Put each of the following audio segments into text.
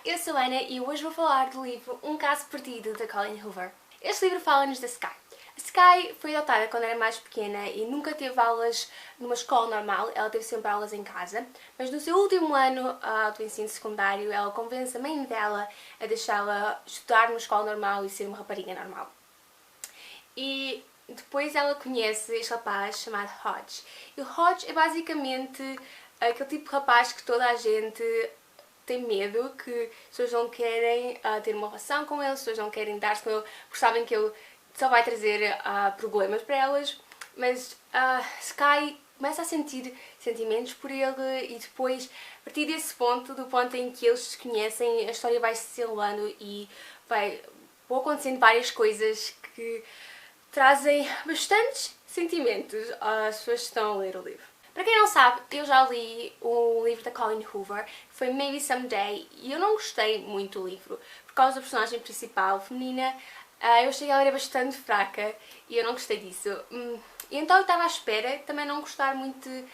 eu sou a Ana e hoje vou falar do livro Um Caso Perdido, da Colleen Hoover. Este livro fala-nos da Sky. A Sky foi adotada quando era mais pequena e nunca teve aulas numa escola normal, ela teve sempre aulas em casa, mas no seu último ano do ensino secundário ela convence a mãe dela a deixá-la estudar numa escola normal e ser uma rapariga normal. E depois ela conhece este rapaz chamado Hodge. E o Hodge é basicamente aquele tipo de rapaz que toda a gente tem medo, que as pessoas não querem ter uma relação com ele, as pessoas não querem dar-se com ele, porque sabem que ele só vai trazer problemas para elas. Mas Sky começa a sentir sentimentos por ele e depois, a partir desse ponto, do ponto em que eles se conhecem, a história vai se desenrolando e vão acontecendo várias coisas que trazem bastantes sentimentos às pessoas que estão a ler o livro. Para quem não sabe, eu já li o livro da Colleen Hoover, que foi Maybe Someday, e eu não gostei muito do livro, por causa da personagem principal, feminina. Eu achei que ela era bastante fraca e eu não gostei disso. E então eu estava à espera de também não gostar muito de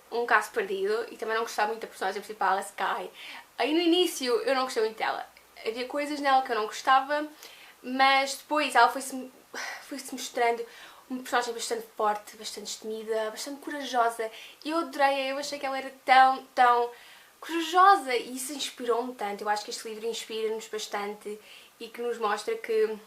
Um Caso Perdido e também não gostar muito da personagem principal, a Sky. Aí no início eu não gostei muito dela. Havia coisas nela que eu não gostava, mas depois ela foi-se mostrando uma personagem bastante forte, bastante destemida, bastante corajosa. E eu adorei, eu achei que ela era tão corajosa e isso inspirou-me tanto. Eu acho que este livro inspira-nos bastante e que nos mostra que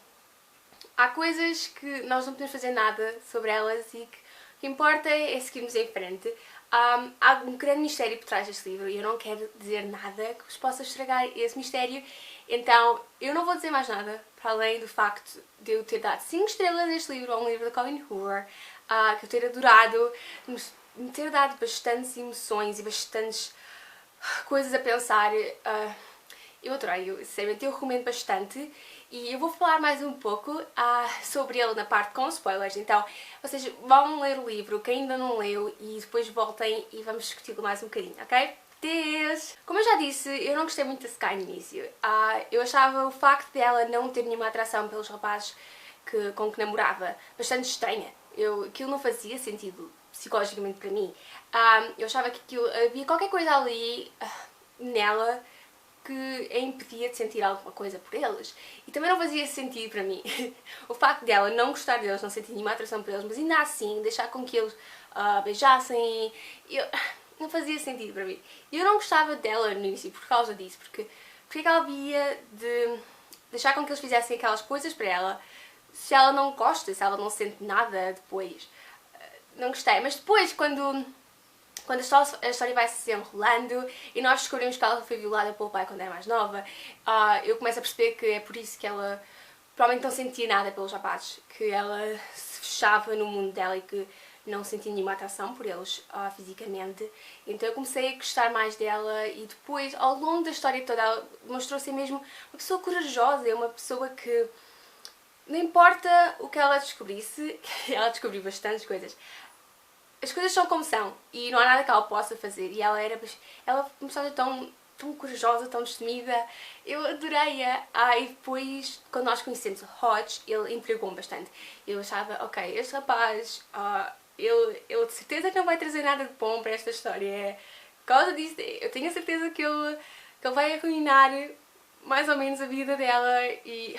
há coisas que nós não podemos fazer nada sobre elas e que o que importa é seguirmos em frente. Há um grande mistério por trás deste livro e eu não quero dizer nada que vos possa estragar esse mistério, então eu não vou dizer mais nada, para além do facto de eu ter dado 5 estrelas neste livro, a um livro da Colleen Hoover, que eu ter adorado, me ter dado bastantes emoções e bastantes coisas a pensar. Eu adorei, eu recomendo bastante e eu vou falar mais um pouco sobre ele na parte com spoilers, então vocês vão ler o livro, quem ainda não leu, e depois voltem e vamos discuti-lo mais um bocadinho, ok? Deus! Como eu já disse, eu não gostei muito da Sky no início. Eu achava o facto de ela não ter nenhuma atração pelos rapazes com que namorava bastante estranha. Aquilo não fazia sentido psicologicamente para mim. Eu achava que havia qualquer coisa ali nela que a impedia de sentir alguma coisa por eles. E também não fazia sentido para mim o facto dela não gostar deles, não sentir nenhuma atração por eles, mas ainda assim deixar com que eles beijassem. Não fazia sentido para mim. E eu não gostava dela no início por causa disso, porque é que ela havia de deixar com que eles fizessem aquelas coisas para ela se ela não gosta, se ela não sente nada depois. Não gostei, mas depois quando a história vai se desenrolando e nós descobrimos que ela foi violada pelo pai quando era mais nova, eu começo a perceber que é por isso que ela provavelmente não sentia nada pelos rapazes, que ela se fechava no mundo dela e que não sentia nenhuma atração por eles fisicamente. Então eu comecei a gostar mais dela e depois, ao longo da história toda, ela mostrou-se mesmo uma pessoa corajosa, uma pessoa que não importa o que ela descobrisse, que ela descobriu bastantes coisas, as coisas são como são e não há nada que ela possa fazer, e ela começou tão corajosa, tão destemida. Eu adorei-a. E depois, quando nós conhecemos o Hodge, ele intrigou-me bastante. Eu achava, ok, este rapaz, ele de certeza que não vai trazer nada de bom para esta história. Por causa disso, eu tenho a certeza que ele vai arruinar mais ou menos a vida dela e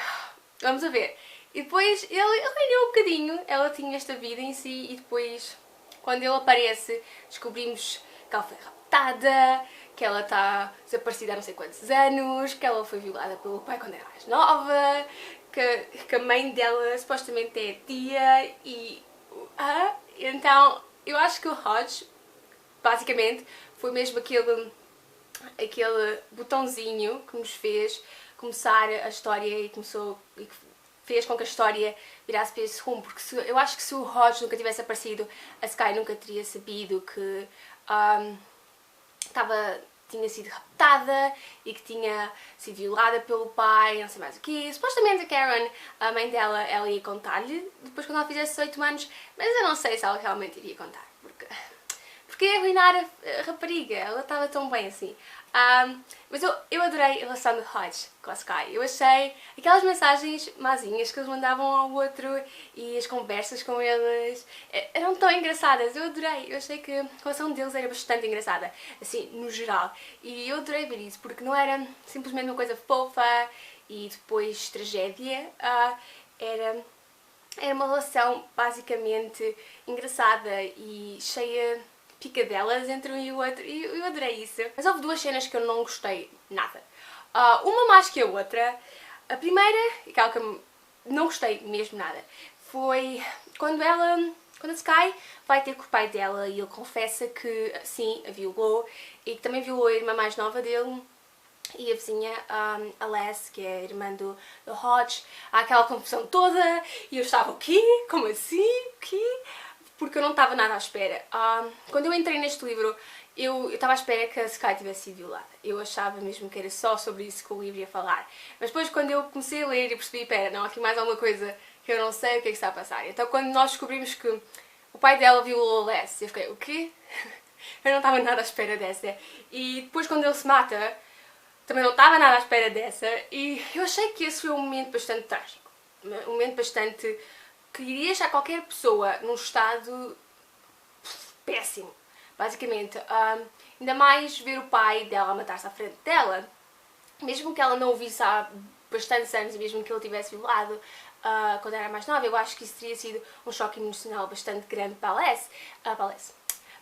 vamos a ver. E depois ele arruinou um bocadinho, ela tinha esta vida em si e depois, quando ele aparece, descobrimos que ela foi raptada, que ela está desaparecida há não sei quantos anos, que ela foi violada pelo pai quando era mais nova, que a mãe dela supostamente é tia e... Então, eu acho que o Hodge, basicamente, foi mesmo aquele botãozinho que nos fez começar a história e que fez com que a história virasse para esse rumo, porque eu acho que se o Hodge nunca tivesse aparecido, a Sky nunca teria sabido que tinha sido raptada e que tinha sido violada pelo pai, não sei mais o quê. Supostamente a Karen, a mãe dela, ela ia contar-lhe depois quando ela fizesse 18 anos, mas eu não sei se ela realmente iria contar, porque arruinar a rapariga, ela estava tão bem assim. Mas eu adorei a relação do Hodge com a Sky. Eu achei aquelas mensagens mazinhas que eles mandavam ao outro e as conversas com eles eram tão engraçadas. Eu adorei. Eu achei que a relação deles era bastante engraçada, assim, no geral. E eu adorei ver isso, porque não era simplesmente uma coisa fofa e depois tragédia. Era uma relação basicamente engraçada e cheia picadelas entre um e o outro, e eu adorei isso. Mas houve duas cenas que eu não gostei nada. Uma mais que a outra. A primeira, aquela que eu não gostei mesmo nada, foi quando a Sky vai ter com o pai dela e ele confessa que sim, a violou e que também violou a irmã mais nova dele e a vizinha, a Les, que é a irmã do Hodge. Há aquela confusão toda e eu estava, o quê? Como assim? O quê? Porque eu não estava nada à espera. Quando eu entrei neste livro, eu estava à espera que a Sky tivesse sido violada. Eu achava mesmo que era só sobre isso que o livro ia falar. Mas depois, quando eu comecei a ler e percebi, pera, não, há aqui mais alguma coisa que eu não sei o que é que está a passar. Então, quando nós descobrimos que o pai dela violou a Les, eu fiquei, o quê? Eu não estava nada à espera dessa. E depois, quando ele se mata, também não estava nada à espera dessa. E eu achei que esse foi um momento bastante trágico. Um momento bastante que iria deixar qualquer pessoa num estado péssimo, basicamente. Ainda mais ver o pai dela matar-se à frente dela, mesmo que ela não o visse há bastantes anos e mesmo que ele tivesse violado quando era mais nova, eu acho que isso teria sido um choque emocional bastante grande para a Les, para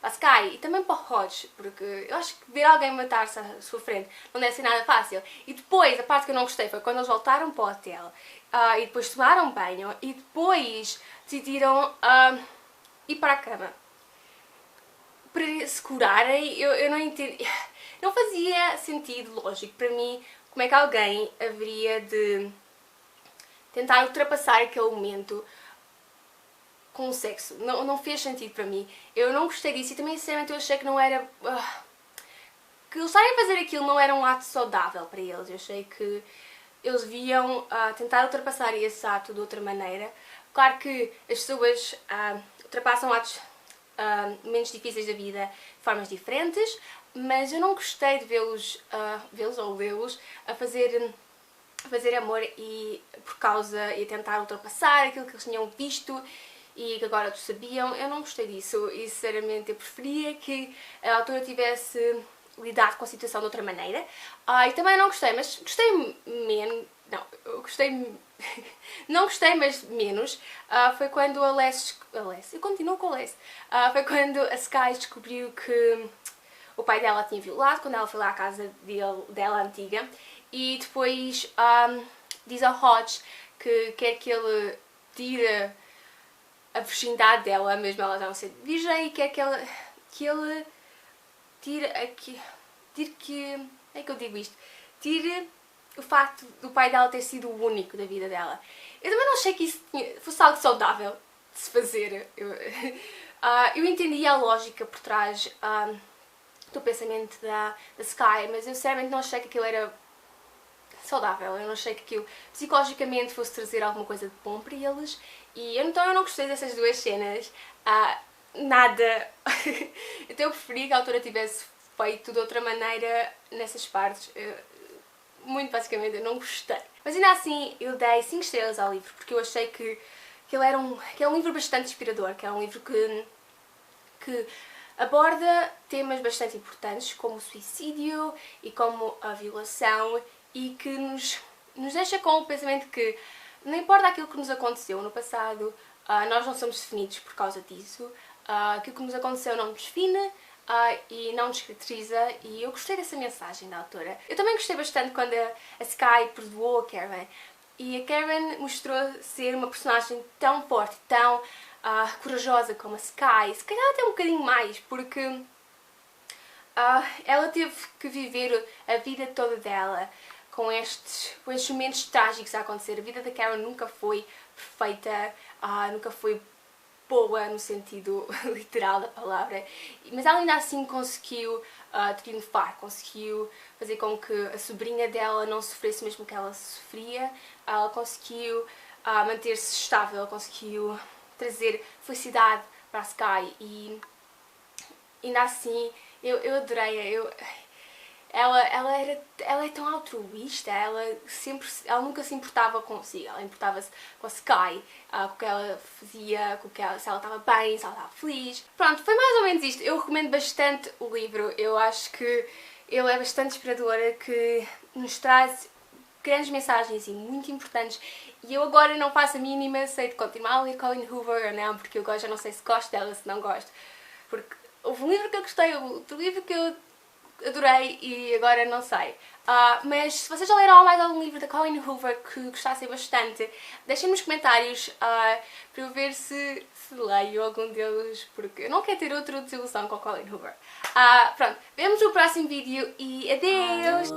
a Sky e também para o Hodge, porque eu acho que ver alguém matar-se à sua frente não deve ser nada fácil. E depois, a parte que eu não gostei foi quando eles voltaram para o hotel e depois tomaram banho e depois decidiram ir para a cama para se curarem. Eu não entendi, não fazia sentido lógico para mim como é que alguém haveria de tentar ultrapassar aquele momento com o sexo. Não fez sentido para mim. Eu não gostei disso e também, sinceramente, eu achei que não era... que eles estarem a fazer aquilo não era um ato saudável para eles. Eu achei que eles deviam tentar ultrapassar esse ato de outra maneira. Claro que as pessoas ultrapassam atos menos difíceis da vida de formas diferentes, mas eu não gostei de vê-los ou lê-los a fazer amor e por causa e a tentar ultrapassar aquilo que eles tinham visto e que agora todos sabiam. Eu não gostei disso e, sinceramente, eu preferia que a autora tivesse lidado com a situação de outra maneira. E também não gostei, mas gostei menos... Não, eu gostei... não gostei, mas menos. Foi quando a Les... Eu continuo com a Les. Foi quando a Sky descobriu que o pai dela tinha violado, quando ela foi lá à casa dela antiga. E depois diz ao Hodge que quer que ele tire a virgindade dela, mesmo ela já não ser virgem, e quer que ele tire é que eu digo isto? Tire o facto do pai dela ter sido o único da vida dela. Eu também não achei que isso fosse algo saudável de se fazer. Eu entendi a lógica por trás do pensamento da Sky, mas eu sinceramente não achei que aquilo era saudável. Eu não achei que aquilo psicologicamente fosse trazer alguma coisa de bom para eles e então eu não gostei dessas duas cenas. Nada. Então eu preferi que a autora tivesse feito de outra maneira nessas partes. Muito basicamente eu não gostei. Mas ainda assim eu dei 5 estrelas ao livro porque eu achei que é um livro bastante inspirador, que é um livro que aborda temas bastante importantes como o suicídio e como a violação e que nos deixa com o pensamento que não importa aquilo que nos aconteceu no passado, nós não somos definidos por causa disso, aquilo que nos aconteceu não nos define e não nos caracteriza, e eu gostei dessa mensagem da autora. Eu também gostei bastante quando a Sky perdoou a Karen, e a Karen mostrou ser uma personagem tão forte, tão corajosa como a Sky, se calhar até um bocadinho mais, porque ela teve que viver a vida toda dela com estes momentos trágicos a acontecer. A vida da Karen nunca foi perfeita, nunca foi boa no sentido literal da palavra, mas ela ainda assim conseguiu triunfar, conseguiu fazer com que a sobrinha dela não sofresse mesmo que ela sofria, ela conseguiu manter-se estável, ela conseguiu trazer felicidade para a Sky e ainda assim eu adorei-a. ela é tão altruísta, ela nunca se importava consigo, ela importava-se com a Sky, com o que ela fazia, se ela estava bem, se ela estava feliz. Pronto, foi mais ou menos isto. Eu recomendo bastante o livro, eu acho que ele é bastante inspirador, que nos traz grandes mensagens e muito importantes, e eu agora não faço a mínima se de continuar a ler Colleen Hoover ou não, porque eu agora já não sei se gosto dela, se não gosto, porque houve um livro que eu gostei, houve outro livro que eu adorei e agora não sei. Mas se vocês já leram mais algum livro da Colleen Hoover que gostassem bastante, deixem nos comentários para eu ver se leio algum deles, porque eu não quero ter outra desilusão com a Colleen Hoover. Pronto, vemos no próximo vídeo e adeus!